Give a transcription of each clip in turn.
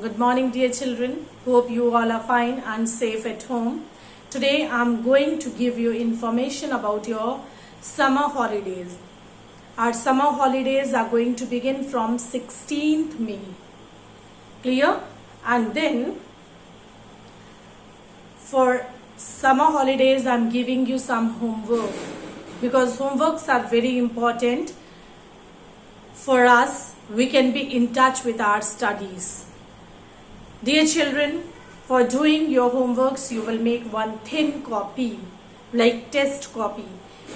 Good morning, dear children. Hope you all are fine and safe at home. Today I'm going to give you information about your summer holidays. Our summer holidays are going to begin from 16th May. Clear? And then for summer holidays I'm giving you some homework because homeworks are very important for us. We can be in touch with our studies. Dear children, for doing your homeworks, you will make one thin copy, like test copy.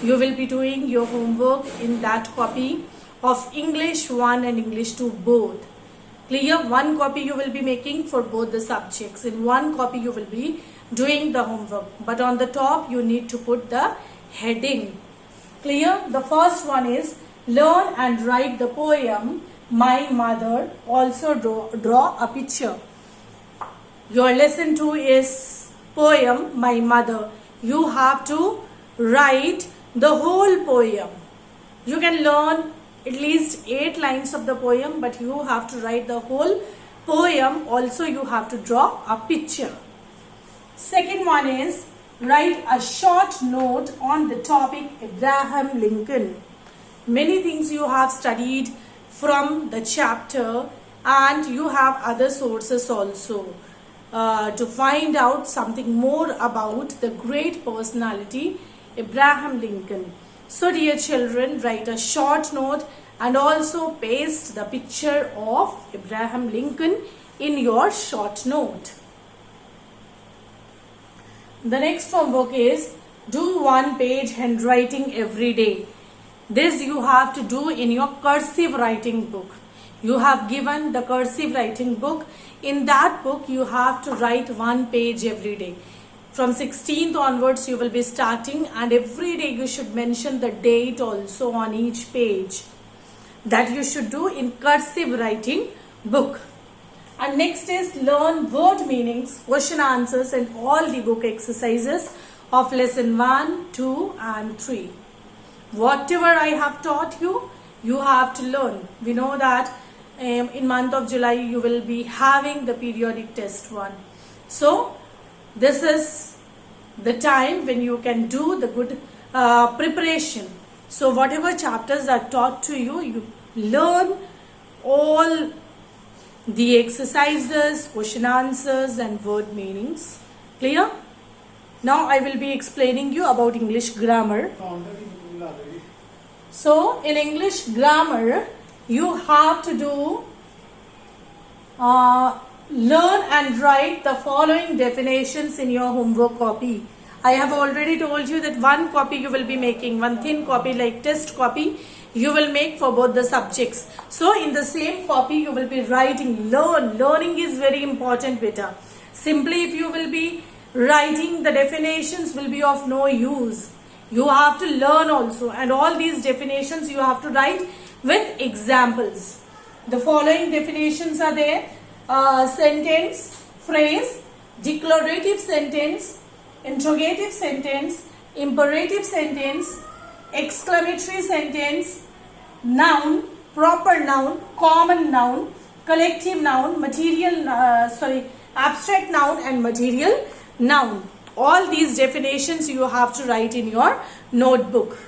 You will be doing your homework in that copy of English 1 and English 2 both. Clear? One copy you will be making for both the subjects. In one copy you will be doing the homework. But on the top you need to put the heading. Clear? The first one is learn and write the poem My Mother. Also draw a picture. Your lesson 2 is poem My Mother. You have to write the whole poem. You can learn at least 8 lines of the poem, but you have to write the whole poem. Also you have to draw a picture. Second one is write a short note on the topic Abraham Lincoln. Many things you have studied from the chapter and you have other sources also. To find out something more about the great personality Abraham Lincoln. So dear children, write a short note and also paste the picture of Abraham Lincoln in your short note. The next homework is do 1 page handwriting every day. This you have to do in your cursive writing book. You have given the cursive writing book. In that book you have to write 1 page every day. From 16th onwards you will be starting, and every day you should mention the date also on each page. That you should do in cursive writing book. And next is learn word meanings, question answers and all the book exercises of lesson 1, 2 and 3. Whatever I have taught you, you have to learn. We know that in month of July you will be having the periodic test 1. So this is the time when you can do the good preparation. So whatever chapters are taught to you, you learn all the exercises, question answers and word meanings. Clear? Now I will be explaining you about English grammar. So in English grammar you have to do learn and write the following definitions in your homework copy. I have already told you that 1 copy you will be making, 1 thin copy like test copy you will make for both the subjects. So in the same copy you will be writing learn. Learning is very important, beta. Simply if you will be writing, the definitions will be of no use. You have to learn also, and all these definitions you have to write with examples. The following definitions are there: sentence, phrase, declarative sentence, interrogative sentence, imperative sentence, exclamatory sentence, noun, proper noun, common noun, collective noun, abstract noun and material noun. All these definitions you have to write in your notebook.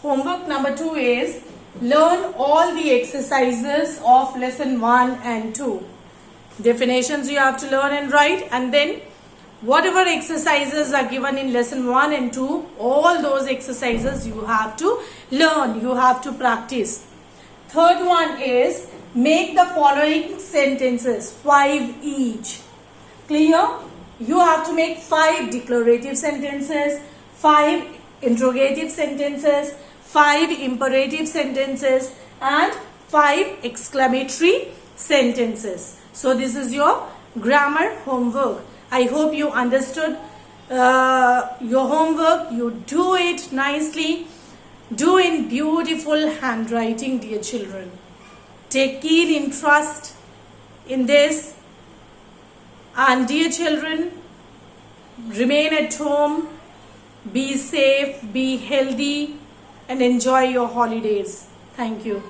Homework number 2 is learn all the exercises of lesson 1 and 2. Definitions you have to learn and write, and then whatever exercises are given in lesson 1 and 2, all those exercises you have to learn, you have to practice. Third one is make the following sentences, 5 each. Clear? You have to make 5 declarative sentences, 5 interrogative sentences, 5 imperative sentences and 5 exclamatory sentences. So this is your grammar homework. I hope you understood your homework. You do it nicely. Do in beautiful handwriting, dear children. Take keen interest in this. And dear children, remain at home, be safe, be healthy and enjoy your holidays. Thank you.